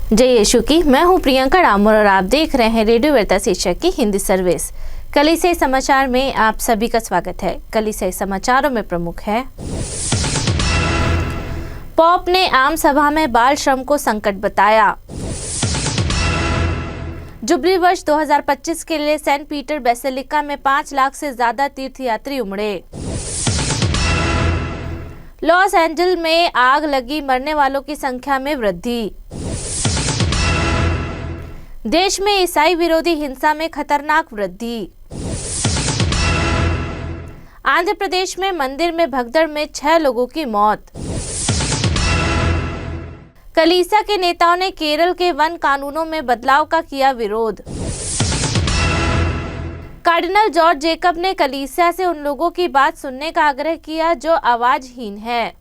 जय यीशु की। मैं हूं प्रियंका डामोर और आप देख रहे हैं रेडियो वार्ता शीर्षक की हिंदी सर्विस। कलीसियाई समाचार में आप सभी का स्वागत है। कलीसियाई समाचारों में प्रमुख है, पोप ने आम सभा में बाल श्रम को संकट बताया। जुबली वर्ष 2025 के लिए सेंट पीटर बेसिलिका में 5 लाख से ज्यादा तीर्थयात्री उमड़े। लॉस एंजल्स में आग लगी, मरने वालों की संख्या में वृद्धि। देश में ईसाई विरोधी हिंसा में खतरनाक वृद्धि। आंध्र प्रदेश में मंदिर में भगदड़ में 6 लोगों की मौत। कलीसिया के नेताओं ने केरल के वन कानूनों में बदलाव का किया विरोध। कार्डिनल जॉर्ज जेकब ने कलीसिया से उन लोगों की बात सुनने का आग्रह किया जो आवाजहीन है।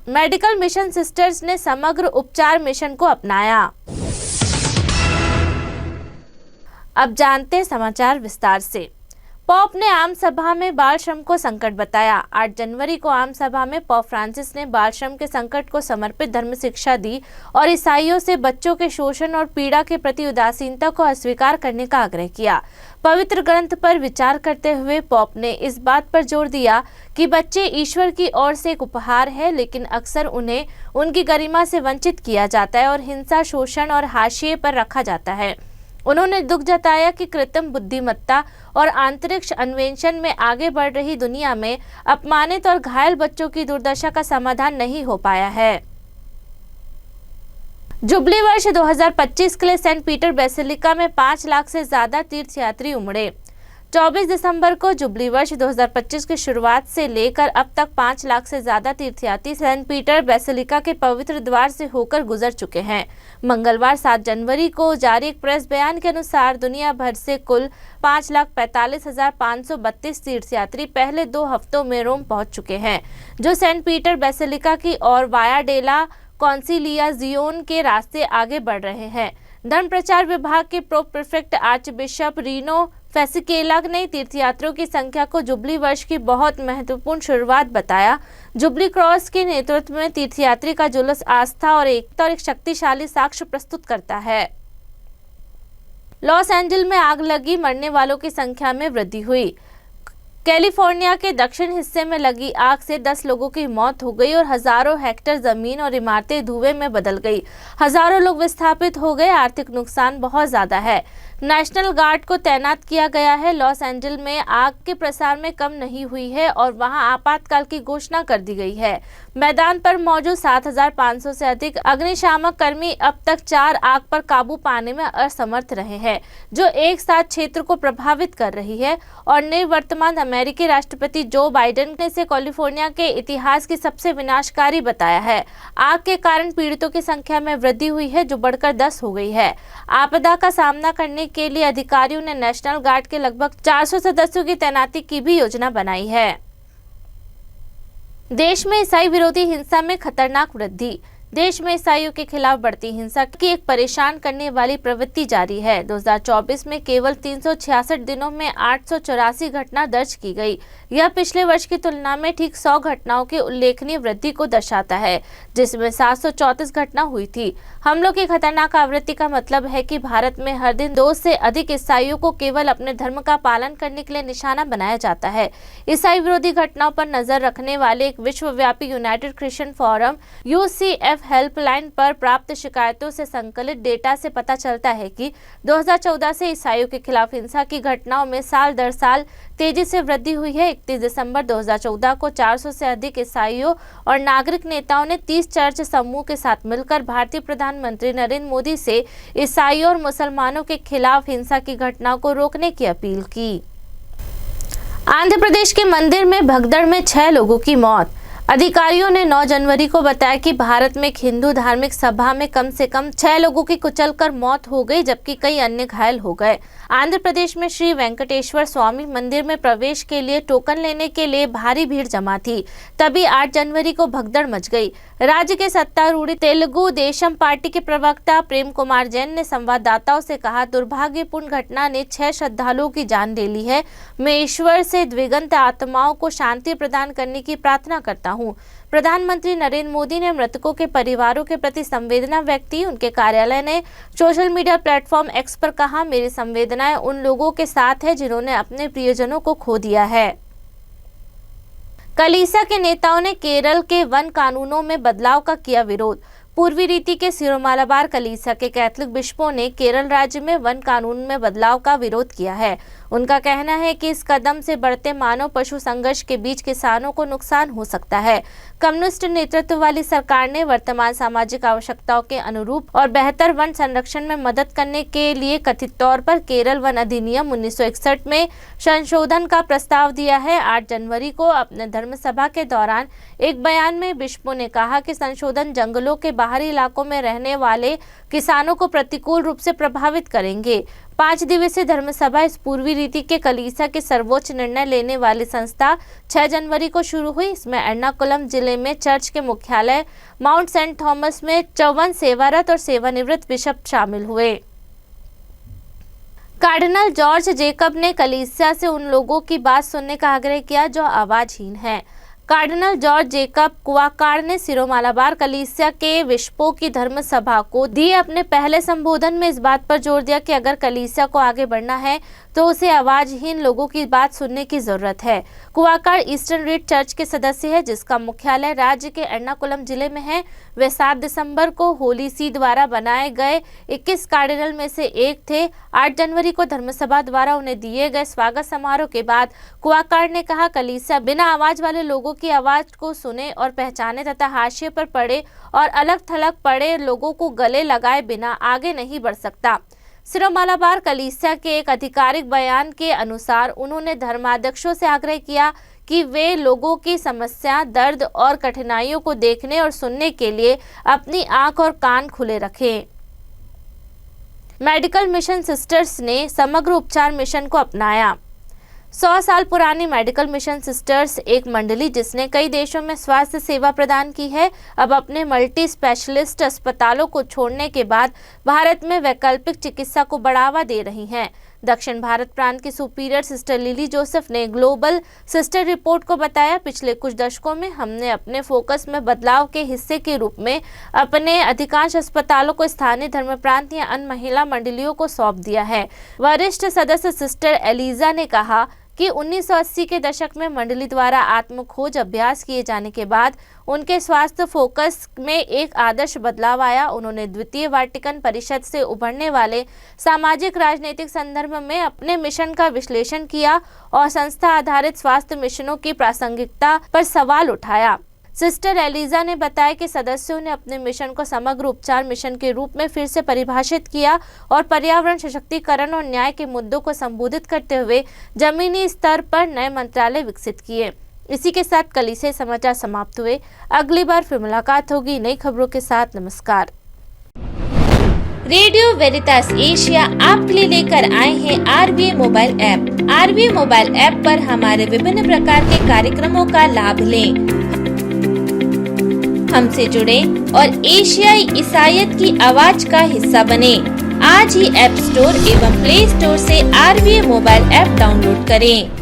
मेडिकल मिशन सिस्टर्स ने समग्र उपचार मिशन को अपनाया। अब जानते समाचार विस्तार से। पोप ने आम सभा में बाल श्रम को संकट बताया। 8 जनवरी को आम सभा में पोप फ्रांसिस ने बाल श्रम के संकट को समर्पित धर्म शिक्षा दी और ईसाइयों से बच्चों के शोषण और पीड़ा के प्रति उदासीनता को अस्वीकार करने का आग्रह किया। पवित्र ग्रंथ पर विचार करते हुए पोप ने इस बात पर जोर दिया कि बच्चे ईश्वर की ओर से एक उपहार है, लेकिन अक्सर उन्हें उनकी गरिमा से वंचित किया जाता है और हिंसा, शोषण और हाशिए पर रखा जाता है। उन्होंने दुख जताया कि कृत्रिम बुद्धिमत्ता और अंतरिक्ष अन्वेषण में आगे बढ़ रही दुनिया में अपमानित और घायल बच्चों की दुर्दशा का समाधान नहीं हो पाया है। जुबली वर्ष 2025 के लिए सेंट पीटर बेसिलिका में 5 लाख से ज्यादा तीर्थयात्री उमड़े। 24 दिसंबर को जुबली वर्ष 2025 की शुरुआत से लेकर अब तक 5 लाख से ज्यादा तीर्थयात्री सेंट पीटर बेसिलिका के पवित्र द्वार से होकर गुजर चुके हैं। मंगलवार 7 जनवरी को जारी एक प्रेस बयान के अनुसार दुनिया भर से कुल 5,45,532 तीर्थयात्री पहले 2 हफ्तों में रोम पहुंच चुके हैं, जो सेंट पीटर बेसिलिका की ओर वाया डेला कॉन्सिलियाजियोन के रास्ते आगे बढ़ रहे हैं। धर्म प्रचार विभाग के pro prefect archbishop Rino Fisichella ने तीर्थयात्रियों की संख्या को जुबली वर्ष की बहुत महत्वपूर्ण शुरुआत बताया। जुबली क्रॉस के नेतृत्व में तीर्थयात्री का जुलूस आस्था और एकता और एक शक्तिशाली साक्ष्य प्रस्तुत करता है। लॉस एंजल्स में आग लगी, मरने वालों की संख्या में वृद्धि हुई। कैलिफोर्निया के दक्षिण हिस्से में लगी आग से 10 लोगों की मौत हो गई और हजारों हेक्टेयर जमीन और इमारतें धुएं में बदल गई। हजारों लोग विस्थापित हो गए। आर्थिक नुकसान बहुत ज्यादा है। नेशनल गार्ड को तैनात किया गया है। लॉस एंजल्स में आग के प्रसार में कम नहीं हुई है और वहां आपातकाल की घोषणा कर दी गई है। मैदान पर मौजूद 7,500 से अधिक अग्निशामक कर्मी अब तक 4 आग पर काबू पाने में असमर्थ रहे हैं, जो एक साथ क्षेत्र को प्रभावित कर रही है और निवर्तमान अमेरिकी राष्ट्रपति जो बाइडेन ने इसे कैलिफोर्निया के इतिहास की सबसे विनाशकारी बताया है। आग के कारण पीड़ितों की संख्या में वृद्धि हुई है, जो बढ़कर 10 हो गई है। आपदा का सामना करने के लिए अधिकारियों ने नेशनल गार्ड के लगभग 400 सदस्यों की तैनाती की भी योजना बनाई है। देश में ईसाई विरोधी हिंसा में खतरनाक वृद्धि। देश में ईसाइयों के खिलाफ बढ़ती हिंसा की एक परेशान करने वाली प्रवृत्ति जारी है। 2024 में केवल 366 दिनों में 884 घटना दर्ज की गई। यह पिछले वर्ष की तुलना में ठीक 100 घटनाओं की उल्लेखनीय वृद्धि को दर्शाता है, जिसमें 734 घटना हुई थी। हमलों की खतरनाक आवृत्ति का मतलब है कि भारत में हर दिन 2 से अधिक ईसाइयों को केवल अपने धर्म का पालन करने के लिए निशाना बनाया जाता है। ईसाई विरोधी घटनाओं पर नजर रखने वाले एक विश्वव्यापी United Christian forum UCF helpline पर प्राप्त शिकायतों से संकलित डेटा से पता चलता है कि 2014 से ईसाइयों के खिलाफ हिंसा की घटनाओं में साल दर साल तेजी से वृद्धि हुई है। 31 दिसंबर 2014 को 400 से अधिक ईसाइयों और नागरिक नेताओं ने 30 चर्च समूह के साथ मिलकर भारतीय प्रधानमंत्री नरेंद्र मोदी से ईसाइयों और मुसलमानों के खिलाफ हिंसा की घटनाओं को रोकने की अपील की। आंध्र प्रदेश के मंदिर में भगदड़ में 6 लोगों की मौत। अधिकारियों ने 9 जनवरी को बताया कि भारत में एक हिंदू धार्मिक सभा में कम से कम 6 लोगों की कुचलकर मौत हो गई, जबकि कई अन्य घायल हो गए। आंध्र प्रदेश में श्री वेंकटेश्वर स्वामी मंदिर में प्रवेश के लिए टोकन लेने के लिए भारी भीड़ जमा थी। तभी 8 जनवरी को भगदड़ मच गई। राज्य के सत्तारूढ़ तेलुगु देशम पार्टी के प्रवक्ता प्रेम कुमार जैन ने संवाददाताओं से कहा, दुर्भाग्यपूर्ण घटना ने 6 श्रद्धालुओं की जान ले ली है। मैं ईश्वर से द्विगंत आत्माओं को शांति प्रदान करने की प्रार्थना करता हूं। प्रधानमंत्री नरेंद्र मोदी ने मृतकों के परिवारों के प्रति संवेदना व्यक्त की। उनके कार्यालय ने सोशल मीडिया प्लेटफॉर्म एक्स पर कहा, मेरी संवेदनाएं उन लोगों के साथ है जिन्होंने अपने प्रियजनों को खो दिया है। कलीसिया के नेताओं ने केरल के वन कानूनों में बदलाव का किया विरोध। पूर्वी रीति के सिरो-मालाबार कलीसिया के कैथोलिक बिशपों ने केरल राज्य में वन कानून में बदलाव का विरोध किया है। उनका कहना है कि इस कदम से बढ़ते मानव पशु संघर्ष के बीच किसानों को नुकसान हो सकता है। कम्युनिस्ट नेतृत्व वाली सरकार ने वर्तमान सामाजिक आवश्यकताओं के अनुरूप और बेहतर वन संरक्षण में मदद करने के लिए कथित तौर पर केरल वन अधिनियम 1961 में संशोधन का प्रस्ताव दिया है। 8 जनवरी को अपने धर्मसभा के दौरान एक बयान में बिशपों ने कहा कि संशोधन जंगलों के बाहरी इलाकों में रहने वाले किसानों को प्रतिकूल रूप से प्रभावित करेंगे। 5 दिवसीय धर्मसभा इस पूर्वी रीति के कलीसिया के सर्वोच्च निर्णय लेने वाली संस्था 6 जनवरी को शुरू हुई। इसमें एर्नाकुलम जिले में चर्च के मुख्यालय माउंट सेंट थॉमस में 54 सेवारत और सेवानिवृत्त बिशप शामिल हुए। कार्डिनल जॉर्ज जेकब ने कलीसिया से उन लोगों की बात सुनने का आग्रह किया जो आवाजहीन हैं। कार्डिनल जॉर्ज जेकब कुआकार ने सिरो-मालाबार कलीसिया के बिशपों की धर्म सभा को दिए अपने पहले संबोधन में इस बात पर जोर दिया कि अगर कलीसिया को आगे बढ़ना है तो उसे आवाजहीन लोगों की बात सुनने की जरूरत है। कुआकार ईस्टर्न रीड चर्च के सदस्य है जिसका मुख्यालय राज्य के एर्नाकुलम जिले में है। वे 7 दिसंबर को होली सी द्वारा बनाए गए 21 कार्डिनल में से एक थे। 8 जनवरी को धर्मसभा द्वारा उन्हें दिए गए स्वागत समारोह के बाद कुआकार ने कहा, कलीसिया बिना आवाज वाले लोगों की आवाज को सुने और पहचाने तथा हाशिए पर पड़े और अलग थलग पड़े लोगों को गले लगाए बिना आगे नहीं बढ़ सकता। सिरो-मालाबार कलीसिया के एक आधिकारिक बयान के अनुसार उन्होंने धर्माध्यक्षों से आग्रह किया कि वे लोगों की समस्या, दर्द और कठिनाइयों को देखने और सुनने के लिए अपनी आंख और कान खुले रखें। मेडिकल मिशन सिस्टर्स ने समग्र उपचार मिशन को अपनाया। 100 साल पुरानी मेडिकल मिशन सिस्टर्स एक मंडली जिसने कई देशों में स्वास्थ्य सेवा प्रदान की है, अब अपने मल्टी स्पेशलिस्ट अस्पतालों को छोड़ने के बाद भारत में वैकल्पिक चिकित्सा को बढ़ावा दे रही हैं। दक्षिण भारत प्रांत की सुपीरियर सिस्टर लिली जोसेफ ने ग्लोबल सिस्टर रिपोर्ट को बताया, पिछले कुछ दशकों में हमने अपने फोकस में बदलाव के हिस्से के रूप में अपने अधिकांश अस्पतालों को स्थानीय धर्म प्रांत या अन्य महिला मंडलियों को सौंप दिया है। वरिष्ठ सदस्य सिस्टर एलिजा ने कहा कि 1980 के दशक में मंडली द्वारा आत्म खोज अभ्यास किए जाने के बाद उनके स्वास्थ्य फोकस में एक आदर्श बदलाव आया। उन्होंने द्वितीय वाटिकन परिषद से उभरने वाले सामाजिक राजनीतिक संदर्भ में अपने मिशन का विश्लेषण किया और संस्था आधारित स्वास्थ्य मिशनों की प्रासंगिकता पर सवाल उठाया। सिस्टर एलिजा ने बताया कि सदस्यों ने अपने मिशन को समग्र उपचार मिशन के रूप में फिर से परिभाषित किया और पर्यावरण सशक्तिकरण और न्याय के मुद्दों को संबोधित करते हुए जमीनी स्तर पर नए मंत्रालय विकसित किए। इसी के साथ कलीसिया समाचार समाप्त हुए। अगली बार फिर मुलाकात होगी नई खबरों के साथ। नमस्कार। रेडियो वेरितास एशिया आपके लिए लेकर आए हैं RVA mobile app. RVA mobile app पर हमारे विभिन्न प्रकार के कार्यक्रमों का लाभ लें, हमसे जुड़े और एशियाई ईसाईयत की आवाज का हिस्सा बने। आज ही ऐप स्टोर एवं प्ले स्टोर से RVA मोबाइल ऐप डाउनलोड करें।